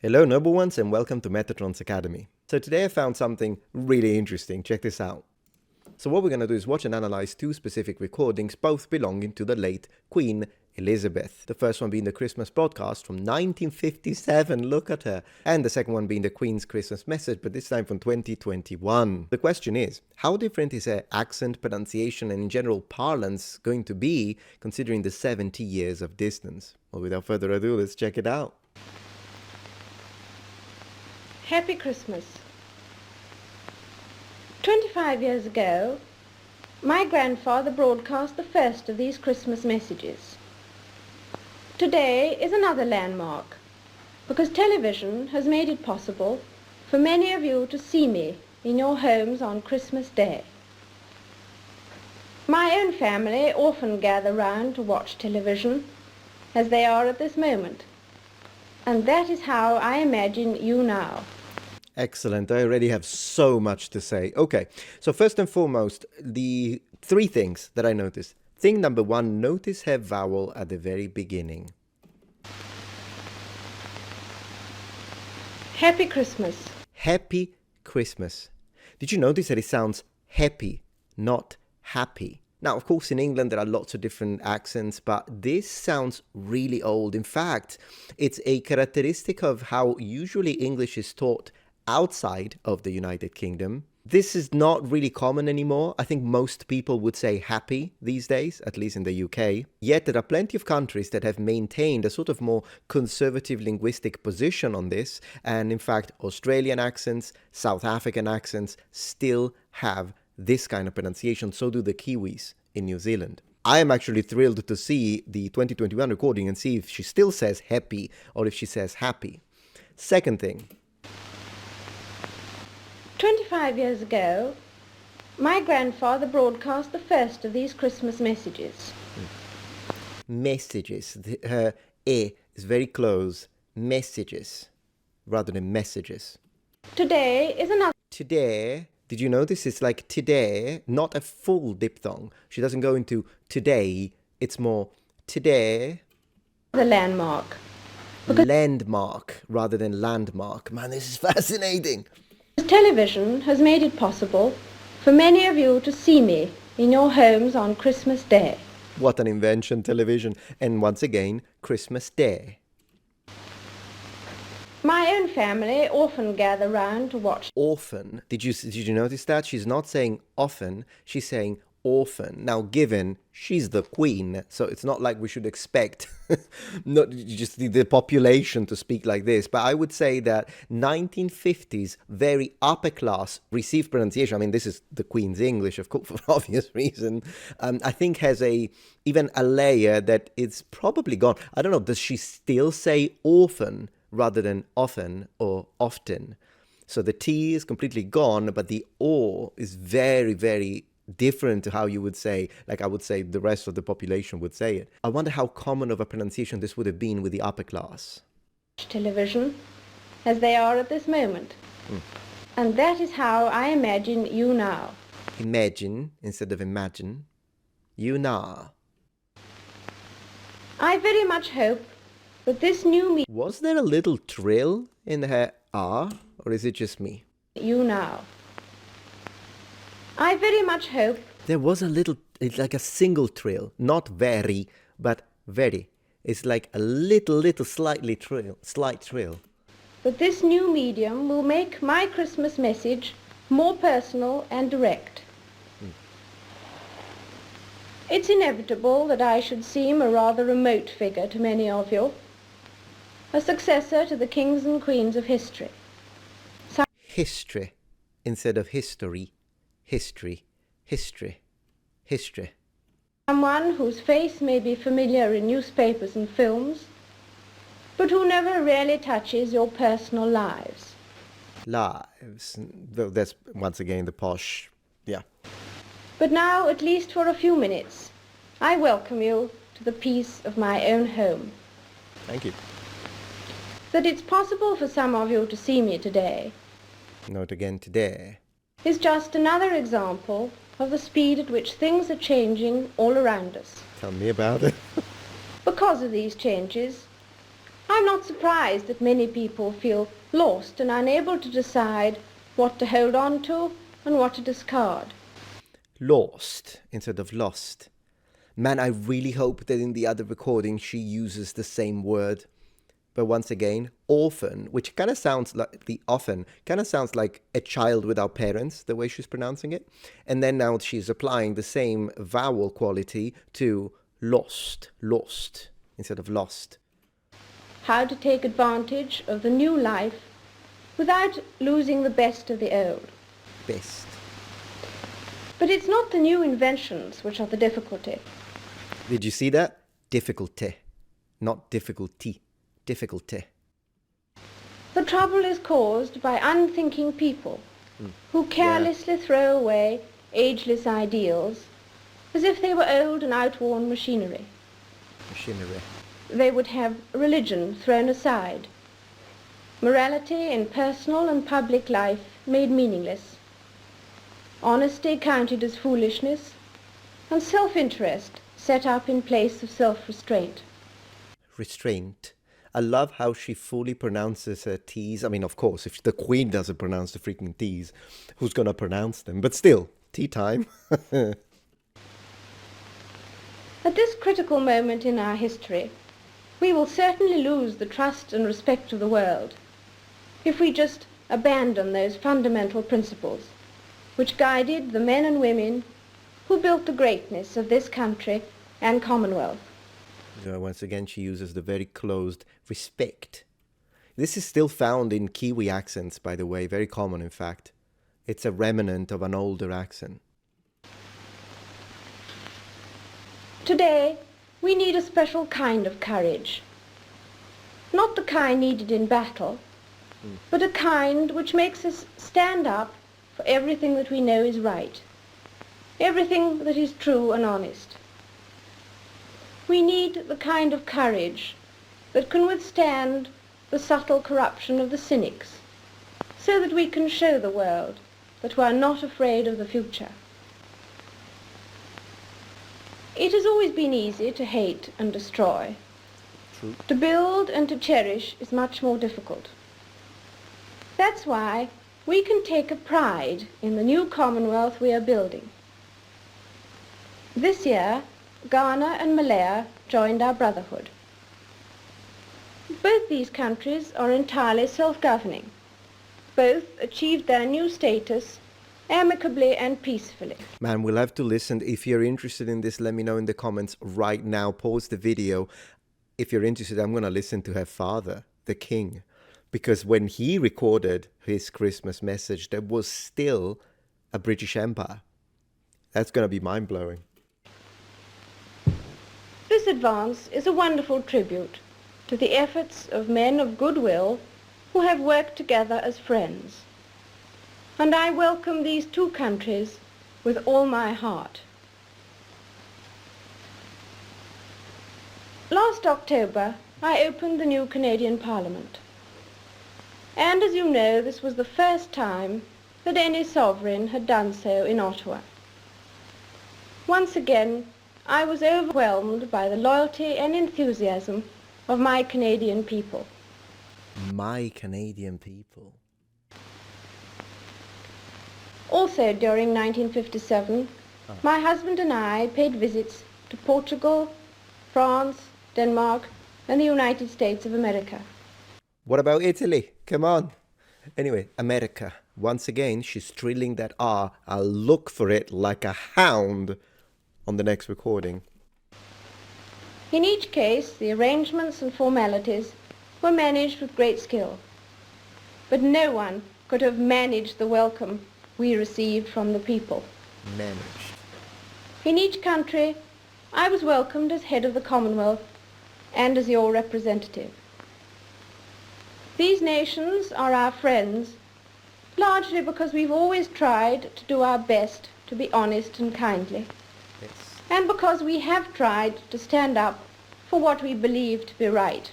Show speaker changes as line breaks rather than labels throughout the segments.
Hello noble ones and welcome to Metatron's Academy. So today I found something really interesting, check this out. So what we're going to do is watch and analyze two specific recordings, both belonging to the late Queen Elizabeth. The first one being the Christmas broadcast from 1957, look at her. And the second one being the Queen's Christmas message, but this time from 2021. The question is, how different is her accent, pronunciation and in general parlance going to be considering the 70 years of distance? Well, without further ado, let's check it out.
Happy Christmas. 25 years ago, my grandfather broadcast the first of these Christmas messages. Today is another landmark, because television has made it possible for many of you to see me in your homes on Christmas Day. My own family often gather round to watch television, as they are at this moment, and that is how I imagine you now.
Excellent. I already have so much to say. Okay, so first and foremost, the three things that I noticed. Thing number one, notice her vowel at the very beginning.
Happy Christmas.
Happy Christmas. Did you notice that it sounds happy, not happy? Now, of course, in England, there are lots of different accents, but this sounds really old. In fact, it's a characteristic of how usually English is taught outside of the United Kingdom. This is not really common anymore. I think most people would say happy these days, at least in the UK. Yet there are plenty of countries that have maintained a sort of more conservative linguistic position on this. And in fact, Australian accents, South African accents still have this kind of pronunciation. So do the Kiwis in New Zealand. I am actually thrilled to see the 2021 recording and see if she still says happy or if she says happy. Second thing.
25 years ago, my grandfather broadcast the first of these Christmas messages.
Messages. Her E is very close. Messages rather than messages.
Today is another.
Today, did you notice it's like today, not a full diphthong. She doesn't go into today, it's more today.
The landmark.
Landmark rather than landmark. Man, this is fascinating.
Television has made it possible for many of you to see me in your homes on Christmas Day.
What an invention, television. And once again, Christmas Day.
My own family often gather round to watch.
Often. Did you notice that? She's not saying often, she's saying often. Now, given she's the queen, so it's not like we should expect not just the population to speak like this, but I would say that 1950s very upper class received pronunciation. I mean, this is the Queen's English, of course, for obvious reason. I think has even a layer that it's probably gone. I don't know, does she still say often rather than often or often? So the T is completely gone, but the O is very, very different to how you would say, like I would say the rest of the population would say it. I wonder how common of a pronunciation this would have been with the upper class.
Television, as they are at this moment. And that is how I imagine you now.
Imagine instead of imagine. You now.
I very much hope that this new
Was there a little trill in her R, or is it just me?
You now. I very much hope
there was a little, it's like a single trill, not very, but very. It's like a little slight trill.
that this new medium will make my Christmas message more personal and direct. It's inevitable that I should seem a rather remote figure to many of you, a successor to the kings and queens of history.
History instead of history. History, history, history.
Someone whose face may be familiar in newspapers and films, but who never really touches your personal lives.
Lives. That's once again the posh, yeah.
But now, at least for a few minutes, I welcome you to the peace of my own home.
Thank you.
That it's possible for some of you to see me today
Note again today.
is just another example of the speed at which things are changing all around us.
Tell me about it.
Because of these changes, I'm not surprised that many people feel lost and unable to decide what to hold on to and what to discard.
Lost instead of lost. Man, I really hope that in the other recording she uses the same word. But once again, orphan, which kind of sounds like the often, kind of sounds like a child without parents, the way she's pronouncing it. And then now she's applying the same vowel quality to lost, instead of lost.
How to take advantage of the new life without losing the best of the old.
Best.
But it's not the new inventions which are the difficulty.
Did you see that? Difficulty, not difficulty. Difficulty.
The trouble is caused by unthinking people who carelessly throw away ageless ideals as if they were old and outworn machinery. They would have religion thrown aside, morality in personal and public life made meaningless, honesty counted as foolishness, and self-interest set up in place of self-restraint.
Restraint. I love how she fully pronounces her T's. I mean, of course, if the Queen doesn't pronounce the freaking T's, who's going to pronounce them? But still, tea time.
At this critical moment in our history, we will certainly lose the trust and respect of the world if we just abandon those fundamental principles which guided the men and women who built the greatness of this country and Commonwealth.
Once again, she uses the very closed respect. This is still found in Kiwi accents, by the way, very common in fact. It's a remnant of an older accent.
Today, we need a special kind of courage. Not the kind needed in battle, but a kind which makes us stand up for everything that we know is right, everything that is true and honest. We need the kind of courage that can withstand the subtle corruption of the cynics, so that we can show the world that we are not afraid of the future. It has always been easy to hate and destroy.
True.
To build and to cherish is much more difficult. That's why we can take a pride in the new Commonwealth we are building. This year, Ghana and Malaya joined our brotherhood. Both these countries are entirely self-governing. Both achieved their new status amicably and peacefully.
Man, we'll have to listen. If you're interested in this, let me know in the comments right now. Pause the video. If you're interested, I'm going to listen to her father, the king. Because when he recorded his Christmas message, there was still a British Empire. That's going to be mind-blowing.
This advance is a wonderful tribute to the efforts of men of goodwill who have worked together as friends. And I welcome these two countries with all my heart. Last October, I opened the new Canadian Parliament. And as you know, this was the first time that any sovereign had done so in Ottawa. Once again, I was overwhelmed by the loyalty and enthusiasm of my Canadian people.
My Canadian people.
Also during 1957, my husband and I paid visits to Portugal, France, Denmark, and the United States of America.
What about Italy? Come on. Anyway, America. Once again, she's trilling that R. I'll look for it like a hound on the next recording.
In each case, the arrangements and formalities were managed with great skill. But no one could have managed the welcome we received from the people.
Managed.
In each country, I was welcomed as head of the Commonwealth and as your representative. These nations are our friends, largely because we've always tried to do our best to be honest and kindly.
Yes.
And because we have tried to stand up for what we believe to be right.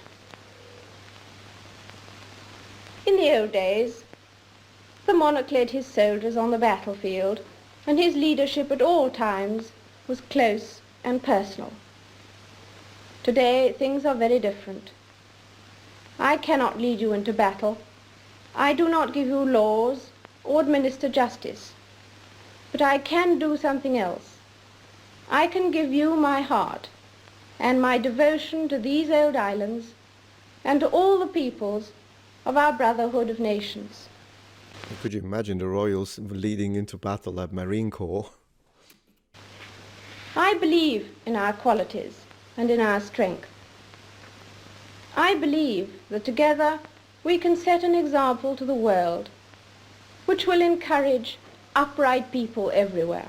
In the old days, the monarch led his soldiers on the battlefield, and his leadership at all times was close and personal. Today, things are very different. I cannot lead you into battle. I do not give you laws or administer justice. But I can do something else. I can give you my heart and my devotion to these old islands and to all the peoples of our brotherhood of nations.
Could you imagine the royals leading into battle like Marine Corps?
I believe in our qualities and in our strength. I believe that together we can set an example to the world which will encourage upright people everywhere.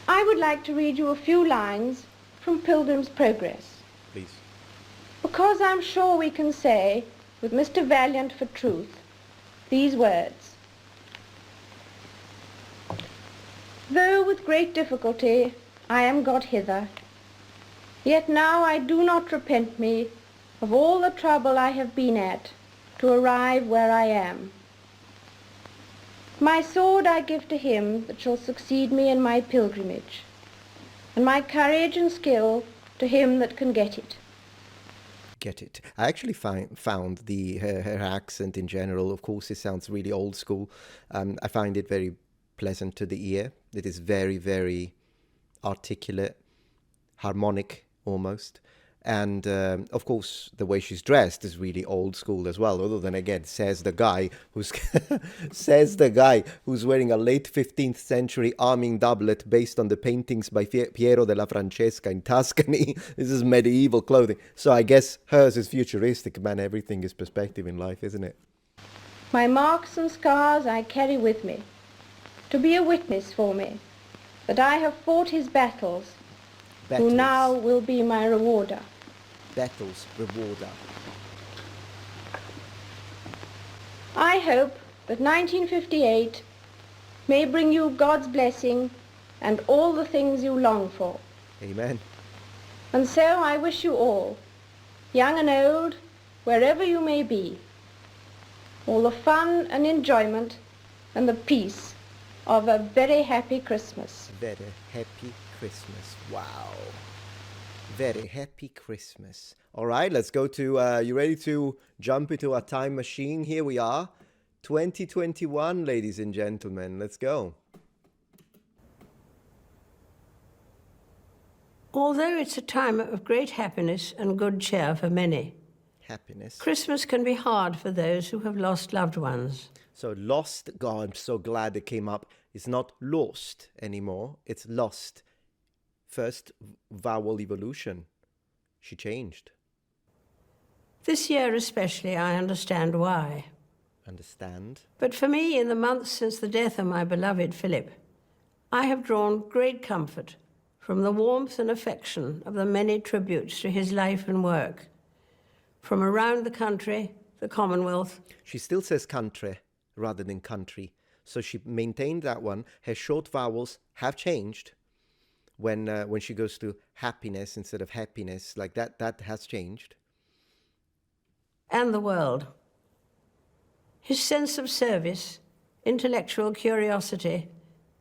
I would like to read you a few lines from Pilgrim's Progress.
Please.
Because I'm sure we can say, with Mr. Valiant for truth, these words. Though with great difficulty I am got hither, yet now I do not repent me of all the trouble I have been at to arrive where I am. My sword I give to him that shall succeed me in my pilgrimage, and my courage and skill to him that can get it.
Get it. I actually found her accent in general, of course, it sounds really old school. I find it very pleasant to the ear. It is very, very articulate, harmonic almost. And of course, the way she's dressed is really old school as well. Although then again, says the guy who's wearing a late 15th century arming doublet based on the paintings by Piero della Francesca in Tuscany. This is medieval clothing. So I guess hers is futuristic. Man, everything is perspective in life, isn't it?
My marks and scars I carry with me, to be a witness for me, that I have fought his battles, who now will be my rewarder.
Battles, rewarder.
I hope that 1958 may bring you God's blessing and all the things you long for.
Amen.
And so I wish you all, young and old, wherever you may be, all the fun and enjoyment and the peace of a very happy Christmas.
Very happy Christmas. Wow. Very happy Christmas. All right, let's go to, you ready to jump into a time machine? Here we are. 2021, ladies and gentlemen. Let's go.
Although it's a time of great happiness and good cheer for many,
Happiness.
Christmas can be hard for those who have lost loved ones.
So lost, God, I'm so glad it came up. It's not lost anymore. It's lost. First vowel evolution. She changed.
This year especially, I understand why.
Understand?
But for me, in the months since the death of my beloved Philip, I have drawn great comfort from the warmth and affection of the many tributes to his life and work, from around the country, the Commonwealth.
She still says country rather than country. So she maintained that one. Her short vowels have changed when she goes to happiness instead of happiness. Like that has changed.
And the world. His sense of service, intellectual curiosity,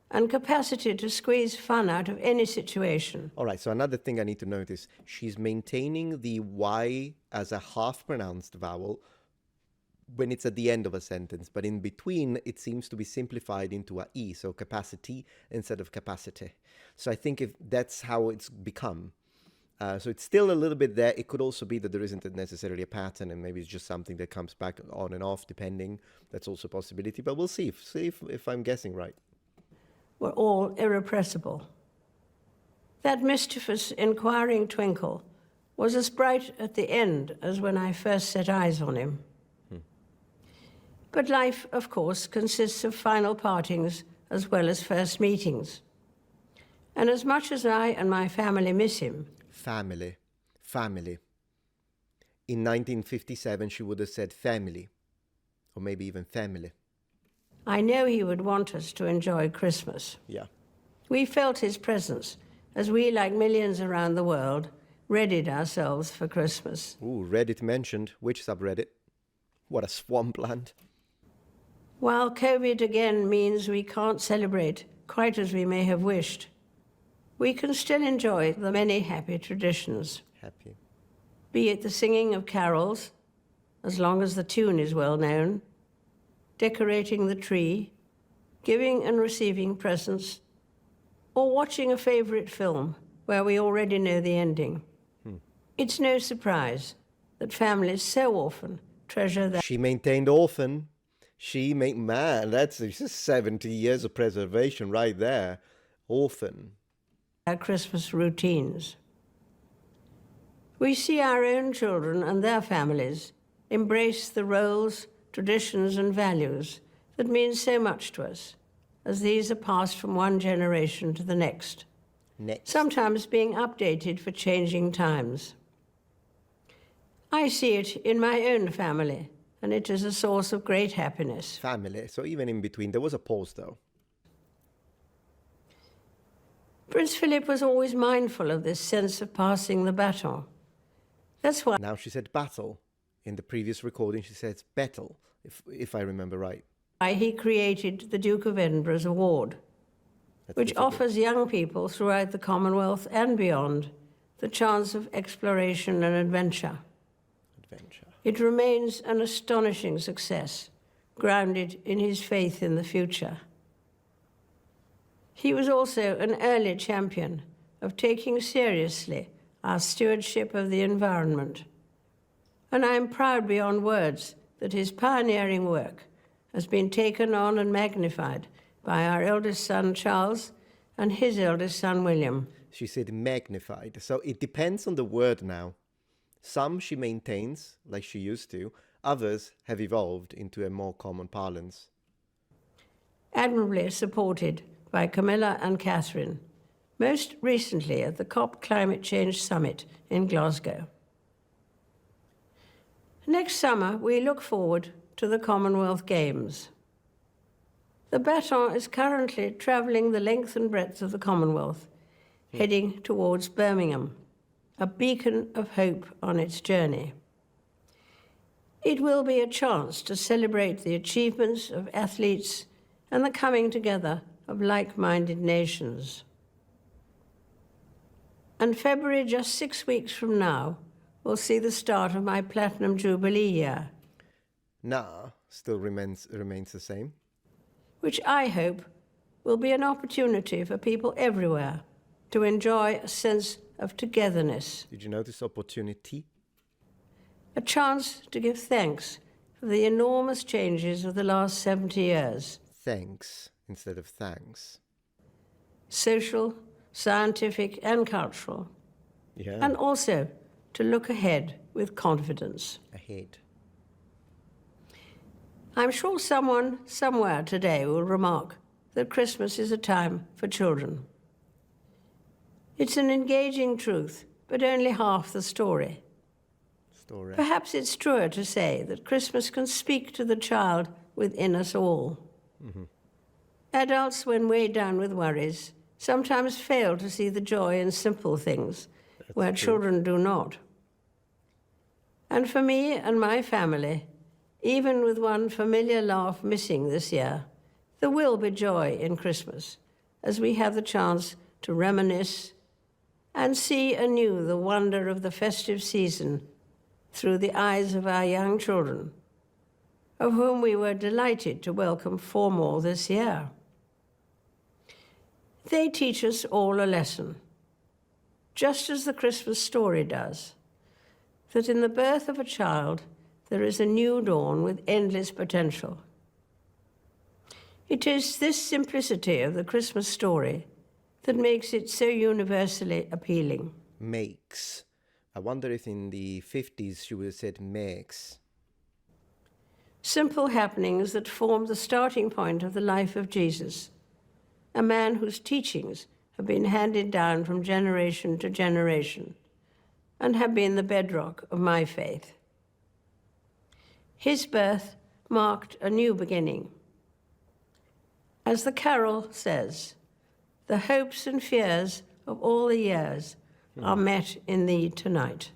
and capacity to squeeze fun out of any situation.
All right, so another thing I need to notice, she's maintaining the Y as a half-pronounced vowel when it's at the end of a sentence, but in between, it seems to be simplified into a E, so capacity instead of capacity. So I think if that's how it's become. So it's still a little bit there. It could also be that there isn't necessarily a pattern, and maybe it's just something that comes back on and off, depending. That's also a possibility, but we'll see if I'm guessing right.
Were all irrepressible. That mischievous, inquiring twinkle was as bright at the end as when I first set eyes on him. But life, of course, consists of final partings as well as first meetings. And as much as I and my family miss him...
Family. In 1957, she would have said family, or maybe even family.
I know he would want us to enjoy Christmas.
Yeah.
We felt his presence as we, like millions around the world, readied ourselves for Christmas.
Ooh, Reddit mentioned. Which subreddit? What a swampland.
While COVID again means we can't celebrate quite as we may have wished, we can still enjoy the many happy traditions.
Happy.
be it the singing of carols, as long as the tune is well known, decorating the tree, giving and receiving presents, or watching a favourite film where we already know the ending. It's no surprise that families so often treasure their
She maintained orphan. Man, that's just 70 years of preservation right there. Orphan.
Christmas routines. We see our own children and their families embrace the roles, traditions, and values that mean so much to us, as these are passed from one generation to the next, sometimes being updated for changing times. I see it in my own family, and it is a source of great happiness.
Family. So even in between, there was a pause though.
Prince Philip was always mindful of this sense of passing the baton. That's why
Now she said battle. In the previous recording, she says battle, if I remember right.
he created the Duke of Edinburgh's Award, which offers young people throughout the Commonwealth and beyond the chance of exploration and adventure. It remains an astonishing success, grounded in his faith in the future. He was also an early champion of taking seriously our stewardship of the environment, and I am proud beyond words that his pioneering work has been taken on and magnified by our eldest son, Charles, and his eldest son, William.
She said magnified. So it depends on the word now. Some she maintains, like she used to. Others have evolved into a more common parlance.
Admirably supported by Camilla and Catherine, most recently at the COP Climate Change Summit in Glasgow. Next summer, we look forward to the Commonwealth Games. The baton is currently travelling the length and breadth of the Commonwealth, heading towards Birmingham, a beacon of hope on its journey. It will be a chance to celebrate the achievements of athletes and the coming together of like-minded nations. And February, just 6 weeks from now, will see the start of my Platinum Jubilee year.
Still remains the same.
Which I hope will be an opportunity for people everywhere to enjoy a sense of togetherness.
Did you notice opportunity?
A chance to give thanks for the enormous changes of the last 70 years.
Thanks instead of thanks.
Social, scientific, and cultural.
Yeah.
And also to look ahead with confidence.
Ahead.
I'm sure someone somewhere today will remark that Christmas is a time for children. It's an engaging truth, but only half the story. Perhaps it's truer to say that Christmas can speak to the child within us all. Mm-hmm. Adults, when weighed down with worries, sometimes fail to see the joy in simple things where children do not. And for me and my family, even with one familiar laugh missing this year, there will be joy in Christmas as we have the chance to reminisce and see anew the wonder of the festive season through the eyes of our young children, of whom we were delighted to welcome 4 more this year. They teach us all a lesson, just as the Christmas story does, that in the birth of a child there is a new dawn with endless potential. It is this simplicity of the Christmas story that makes it so universally appealing.
Makes. I wonder if in the 50s she would have said makes.
Simple happenings that form the starting point of the life of Jesus, a man whose teachings have been handed down from generation to generation and have been the bedrock of my faith. His birth marked a new beginning. As the carol says, the hopes and fears of all the years are met in thee tonight.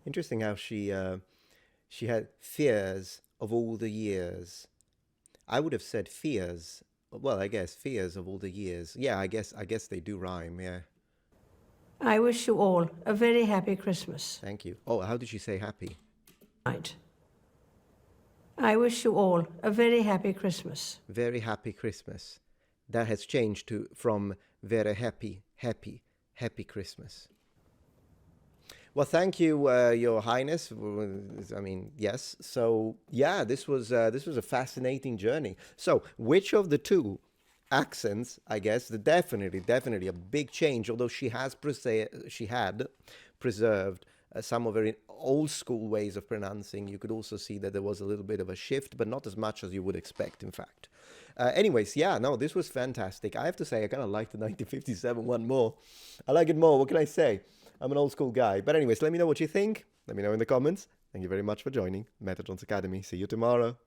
Interesting how she had fears of all the years. I would have said fears. Well, I guess fears of all the years. Yeah, I guess they do rhyme. Yeah.
I wish you all a very happy Christmas.
Thank you. Oh, how did she say happy?
Right. I wish you all a very happy Christmas.
Very happy Christmas. That has changed from very happy, happy, happy Christmas. Well, thank you, Your Highness. I mean, yes. So, yeah, this was a fascinating journey. So, which of the two accents, I guess, definitely a big change. Although she had preserved some of her old school ways of pronouncing. You could also see that there was a little bit of a shift, but not as much as you would expect, in fact. Anyways, yeah, no, this was fantastic. I have to say, I kind of like the 1957 one more. I like it more. What can I say? I'm an old school guy. But anyways, let me know what you think. Let me know in the comments. Thank you very much for joining Meta John's Academy. See you tomorrow.